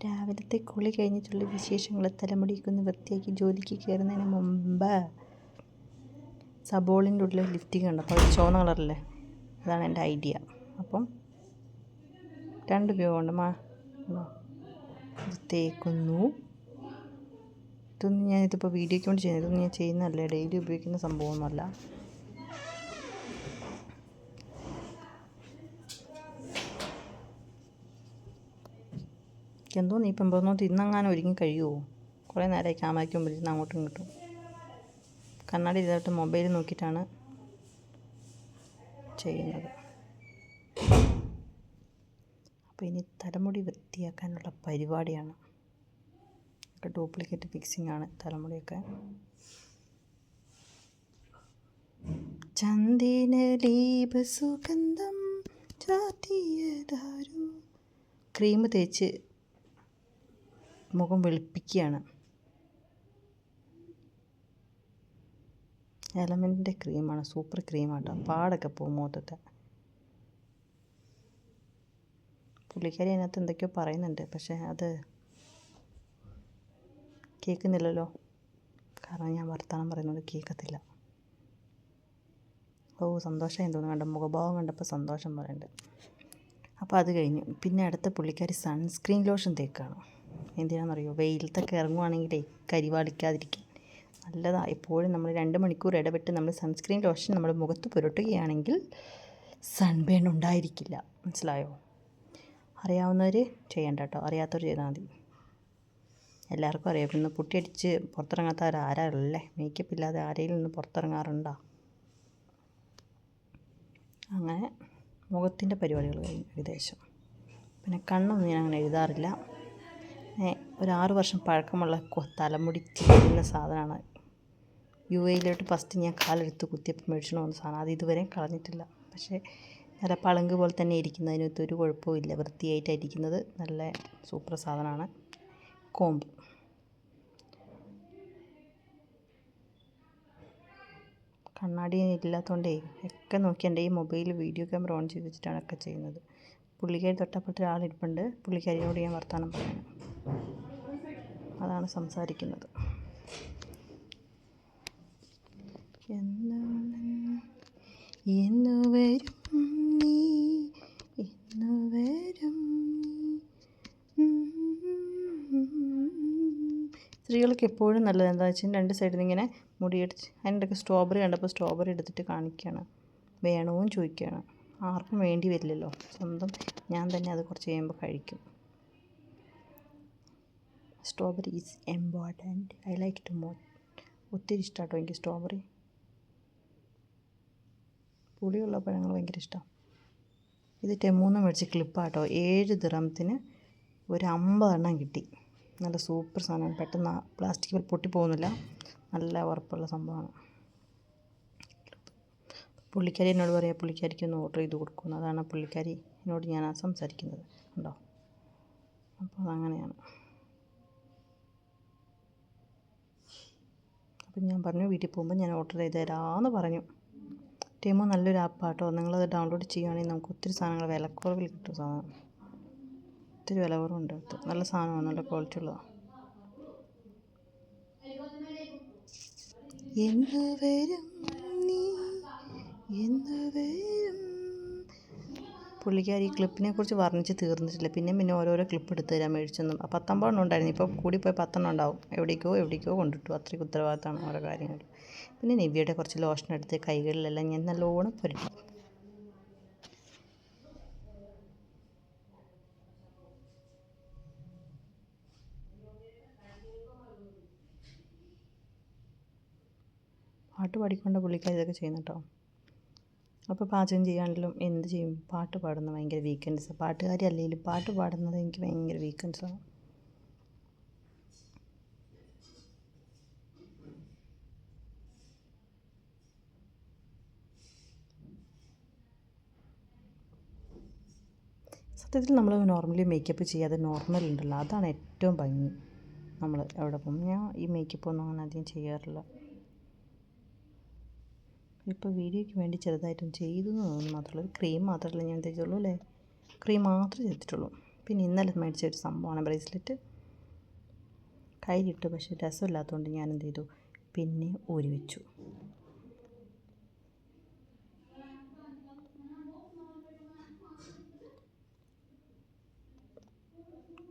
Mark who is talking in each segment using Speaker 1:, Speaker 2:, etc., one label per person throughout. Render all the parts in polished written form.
Speaker 1: രാവിലത്തെ കുളി കഴിഞ്ഞിട്ടുള്ള വിശേഷങ്ങൾ. തലമുടിയൊക്കെ ഒന്ന് വൃത്തിയാക്കി ജോലിക്ക് കയറുന്നതിന് മുമ്പ് സബോളിൻ്റെ ഉള്ളിൽ ലിഫ്റ്റിംഗ് ഉണ്ട്. അപ്പോൾ അത് ചുവന്ന കളറല്ലേ, അതാണ് എൻ്റെ ഐഡിയ. അപ്പം 2 ഉപയോഗമുണ്ട്. ഇത് തേക്കുന്നു. ഇതൊന്നും ഞാനിതിപ്പോൾ വീഡിയോയ്ക്ക് വേണ്ടി ചെയ്യുന്നത്, ഇതൊന്നും ഞാൻ ചെയ്യുന്നതല്ല, ഡെയിലി ഉപയോഗിക്കുന്ന സംഭവമൊന്നുമല്ല. എന്തോ നീ ഇപ്പം ഇന്നങ്ങാനും ഒരുങ്ങി കഴിയുമോ? കുറേ നേരമായി ക്യാമറയ്ക്ക് മുമ്പിൽ ഇരുന്ന് അങ്ങോട്ടും ഇങ്ങോട്ടും കണ്ണാടി ചെയ്തിട്ട് മൊബൈൽ നോക്കിയിട്ടാണ് ചെയ്യുന്നത്. അപ്പോൾ ഇനി തലമുടി വൃത്തിയാക്കാനുള്ള പരിപാടിയാണ്. ഒക്കെ ഡ്യൂപ്ലിക്കേറ്റ് ഫിക്സിംഗ് ആണ് തലമുടിയൊക്കെ. ചന്ദനലീപ സുഗന്ധം ചാർത്തിയതാരു ക്രീം തേച്ച് മുഖം വെളുപ്പിക്കുകയാണ്. എലമെൻറ്റിൻ്റെ ക്രീമാണ്, സൂപ്പർ ക്രീമാട്ടോ. പാടൊക്കെ പോകും മുഖത്തെ. പുള്ളിക്കാരി അതിനകത്ത് എന്തൊക്കെയോ പറയുന്നുണ്ട്, പക്ഷേ അത് കേൾക്കുന്നില്ലല്ലോ. കാരണം ഞാൻ വർത്തമാനം പറയുന്നത് കേൾക്കത്തില്ല. സന്തോഷമായി തോന്നുന്നു, കണ്ട മുഖഭാവം കണ്ടപ്പോൾ സന്തോഷം പറയുന്നുണ്ട്. അപ്പോൾ അത് കഴിഞ്ഞു. പിന്നെ അടുത്ത പുള്ളിക്കാരി സൺസ്ക്രീൻ ലോഷൻ തേക്കുകയാണ്. എന്തിനാണെന്നറിയോ? വെയിലത്തൊക്കെ ഇറങ്ങുവാണെങ്കിലേ കരിവാളിക്കാതിരിക്കും. നല്ലതാണ്. എപ്പോഴും നമ്മൾ 2 മണിക്കൂർ ഇടവിട്ട് നമ്മൾ സൺസ്ക്രീൻ ലോഷൻ നമ്മൾ മുഖത്ത് പുരട്ടുകയാണെങ്കിൽ സൺബേൺ ഉണ്ടായിരിക്കില്ല. മനസ്സിലായോ? അറിയാവുന്നവർ ചെയ്യണ്ട കേട്ടോ, അറിയാത്തവർ ചെയ്താൽ മതി. എല്ലാവർക്കും അറിയാം. ഇന്ന് പുട്ടിയടിച്ച് പുറത്തിറങ്ങാത്തവർ ആരാളല്ലേ? മേക്കപ്പ് ഇല്ലാതെ ആരെങ്കിലും ഒന്ന് പുറത്തിറങ്ങാറുണ്ടോ? അങ്ങനെ മുഖത്തിൻ്റെ പരിപാടികൾ കഴിഞ്ഞു ഏകദേശം. പിന്നെ കണ്ണൊന്നും ഞാൻ അങ്ങനെ എഴുതാറില്ല. ഒരു 6 വർഷം പഴക്കമുള്ള തലമുടി ചെയ്യുന്ന സാധനമാണ്. UAE ഫസ്റ്റ് ഞാൻ കാലെടുത്ത് കുത്തിയപ്പോൾ മേടിച്ചു വന്ന സാധനം. അത് ഇതുവരെയും കളഞ്ഞിട്ടില്ല. പക്ഷേ നല്ല പളുങ്ക് പോലെ തന്നെ ഇരിക്കുന്നതിനകത്ത് ഒരു കുഴപ്പമില്ല. വൃത്തിയായിട്ടായിരിക്കുന്നത്. നല്ല സൂപ്പർ സാധനമാണ് കോമ്പ്. കണ്ണാടി ഇല്ലാത്തതുകൊണ്ടേ ഒക്കെ നോക്കി എൻ്റെ ഈ മൊബൈൽ വീഡിയോ ക്യാമറ ഓൺ ചെയ്ത് വെച്ചിട്ടാണ് ഒക്കെ ചെയ്യുന്നത്. പുള്ളിക്കാരി തൊട്ടപ്പുറത്ത് ഒരാളിരിപ്പുണ്ട്. പുള്ളിക്കാരിയോട് ഞാൻ വർത്തമാനം പറയണം, അതാണ് സംസാരിക്കുന്നത്. എന്ന് വരും നീ, എന്ന് വരും നീ. സ്ത്രീകൾക്ക് എപ്പോഴും നല്ലത് എന്താണെന്ന് വെച്ചാൽ 2 സൈഡിൽ നിന്ന് ഇങ്ങനെ മുടിയടിച്ച്, അതിൻ്റെ സ്ട്രോബെറി കണ്ടപ്പോൾ സ്ട്രോബെറി എടുത്തിട്ട് കാണിക്കുകയാണ്. വേണമെന്ന് ചോദിക്കുകയാണ്. ആർക്കും വേണ്ടി വരില്ലല്ലോ. സ്വന്തം ഞാൻ തന്നെ അത് കുറച്ച് കഴിയുമ്പോൾ കഴിക്കും. Strawberry is important. I like to more. ഒത്തിരി ഇഷ്ടമാട്ടോ എനിക്ക് സ്ട്രോബെറി. പുളിയുള്ള പഴങ്ങൾ ഭയങ്കര ഇഷ്ടമാണ്. ഇത് ടെമൂന്ന് മേടിച്ച ക്ലിപ്പാട്ടോ. 7 ദിറംത്തിന് ഒരു 50 എണ്ണം കിട്ടി. നല്ല സൂപ്പർ സാധനമാണ്. പെട്ടെന്ന് പ്ലാസ്റ്റിക് പൊട്ടിപ്പോകുന്നില്ല. നല്ല ഉറപ്പുള്ള സംഭവമാണ്. പുള്ളിക്കാരി എന്നോട് പറയാം, പുള്ളിക്കാരിക്ക് ഒന്ന് ഓർഡർ ചെയ്ത് കൊടുക്കുന്നു. അതാണ് പുള്ളിക്കാരി എന്നോട് ഞാൻ സംസാരിക്കുന്നത്. ഉണ്ടോ? അപ്പോൾ അതങ്ങനെയാണ്. അപ്പം ഞാൻ പറഞ്ഞു വീട്ടിൽ പോകുമ്പോൾ ഞാൻ ഓർഡർ ചെയ്ത് തരാമെന്ന് പറഞ്ഞു. ടെമു നല്ലൊരു ആപ്പാട്ടോ. നിങ്ങളത് ഡൗൺലോഡ് ചെയ്യുകയാണെങ്കിൽ നമുക്ക് ഒത്തിരി സാധനങ്ങൾ വിലക്കുറവിൽ കിട്ടും. സാധനം ഒത്തിരി വില കുറവുണ്ട്. നല്ല സാധനമാണ്, നല്ല ക്വാളിറ്റി ഉള്ളതാണ്. എന്ന് വരും നീ, എന്ന് വരും. പുള്ളിക്കാരി ഈ ക്ലിപ്പിനെ കുറിച്ച് വർണ്ണിച്ച് തീർന്നിട്ടില്ല. പിന്നെ ഓരോരോ ക്ലിപ്പ് എടുത്ത് തരാൻ മേടിച്ചൊന്നും. 19 എണ്ണം ഉണ്ടായിരുന്നു. ഇപ്പോൾ കൂടിപ്പോയി 10 എണ്ണം ഉണ്ടാവും. എവിടേക്കോ കൊണ്ടിട്ടു. അത്രയ്ക്ക് ഉത്തരവാദിത്തമാണ് ഓരോ കാര്യങ്ങൾ. പിന്നെ നിവ്യയുടെ കുറച്ച് ലോഷൻ എടുത്ത് കൈകളിലെല്ലാം ഞാൻ നല്ലോണം പുരട്ടി. പാട്ട് പാടിക്കൊണ്ട് പുള്ളിക്കാരി ഇതൊക്കെ ചെയ്യുന്നു കേട്ടോ. അപ്പോൾ പാചകം ചെയ്യാണെങ്കിലും എന്ത് ചെയ്യും, പാട്ട് പാടുന്ന ഭയങ്കര വീക്കെൻഡ്സ്. പാട്ടുകാരി അല്ലെങ്കിലും പാട്ട് പാടുന്നത് എനിക്ക് ഭയങ്കര വീക്കെൻഡ്സാണ്. സത്യത്തിൽ നമ്മൾ നോർമലി മേക്കപ്പ് ചെയ്യാതെ നോർമൽ ഉണ്ടല്ലോ, അതാണ് ഏറ്റവും ഭംഗി. നമ്മൾ എവിടെ പോകും, ഞാൻ ഈ മേക്കപ്പ് ഒന്നും അങ്ങനെ അധികം ചെയ്യാറില്ല. ഇപ്പോൾ വീഡിയോയ്ക്ക് വേണ്ടി ചെറുതായിട്ടും ചെയ്തു എന്ന് തോന്നുന്നു. മാത്രമല്ല ഒരു ക്രീം മാത്രമല്ല ഞാൻ തേച്ചുള്ളൂ അല്ലേ, ക്രീം മാത്രമേ ചെയ്തിട്ടുള്ളൂ. പിന്നെ ഇന്നലെ മേടിച്ച ഒരു സംഭവമാണ് ബ്രേസ്ലെറ്റ്. കയ്യിലിട്ട് പക്ഷേ രസമില്ലാത്തതുകൊണ്ട് ഞാൻ എന്ത് ചെയ്തു, പിന്നെ ഊരി വെച്ചു.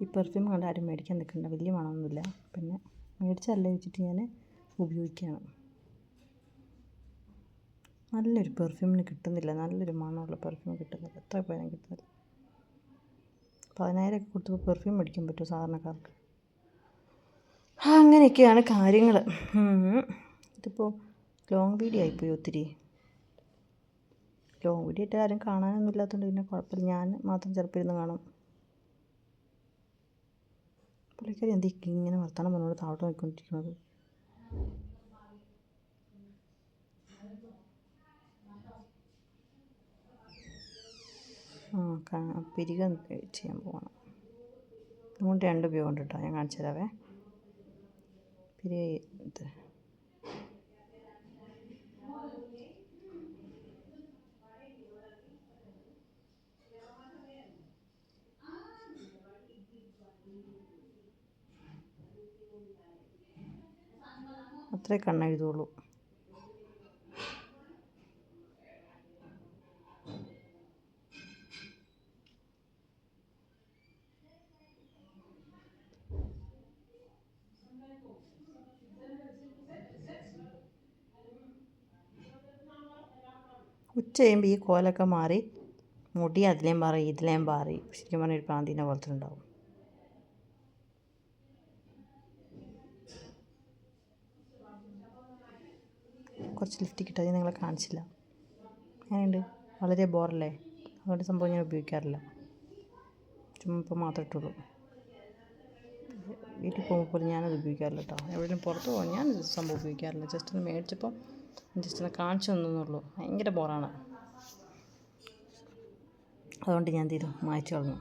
Speaker 1: ഈ പെർഫ്യൂം കണ്ട് ആരും മേടിക്കാൻ നിൽക്കണ്ട, വലിയ മണമൊന്നുമില്ല. പിന്നെ മേടിച്ചല്ല വെച്ചിട്ട് ഞാൻ ഉപയോഗിക്കുകയാണ്. നല്ലൊരു പെർഫ്യൂമിന് കിട്ടുന്നില്ല, നല്ലൊരു മണമുള്ള പെർഫ്യൂം കിട്ടുന്നില്ല. എത്ര പോയാലും കിട്ടുന്നില്ല. 10,000 കൊടുത്തപ്പോൾ പെർഫ്യൂം മേടിക്കാൻ പറ്റുമോ സാധാരണക്കാർക്ക്? അങ്ങനെയൊക്കെയാണ് കാര്യങ്ങൾ. ഇതിപ്പോൾ ലോങ് വീഡിയോ ആയിപ്പോയി ഒത്തിരി. ലോങ് വീഡിയോ ആയിട്ട് ആരും കാണാനൊന്നും ഇല്ലാത്തതുകൊണ്ട് പിന്നെ കുഴപ്പമില്ല, ഞാൻ മാത്രം ചിലപ്പോൾ ഇരുന്ന് കാണും. പുള്ളിക്കാരി എന്തൊക്കെ ഇങ്ങനെ വർത്തമാനം പറഞ്ഞോട് താഴോട്ട് നോക്കിക്കൊണ്ടിരിക്കുന്നത്? പിരിക ചെയ്യാൻ പോകണം. അതുകൊണ്ട് 2 ഉപയോഗം ഉണ്ട് കേട്ടോ, ഞാൻ കാണിച്ചു തരാവേ. പിരിക ഇത് അത്രേ കണ്ണെഴുതുള്ളൂ. ഉച്ച കഴിയുമ്പോൾ ഈ കോലൊക്കെ മാറി മുടി അതിലേം പാറി ഇതിലേം പാറി ശരിക്കും പറഞ്ഞാൽ ഒരു പ്രാന്തീനെ പോലത്തെ ഉണ്ടാവും. കുറച്ച് ലിഫ്റ്റ് കിട്ടാതെ നിങ്ങളെ കാണിച്ചില്ല. അങ്ങനെയുണ്ട്, വളരെ ബോറല്ലേ. അതുകൊണ്ട് സംഭവം ഞാൻ ഉപയോഗിക്കാറില്ല, ചുമ്മാ ഇപ്പോൾ മാത്രമേ ഇട്ടുള്ളൂ. വീട്ടിൽ പോകുമ്പോൾ പോലും ഞാനത് ഉപയോഗിക്കാറില്ല കേട്ടോ. എവിടെയും പുറത്ത് പോകാൻ ഞാൻ സംഭവം ഉപയോഗിക്കാറില്ല. ജസ്റ്റ് ഒന്ന് മേടിച്ചപ്പോൾ ജസ്റ്റ് ഒന്ന് കാണിച്ചു തന്നുള്ളൂ. ഭയങ്കര ബോറാണ്, അതുകൊണ്ട് ഞാൻ എന്ത് ചെയ്തു, മായ്ച്ചു കളഞ്ഞു.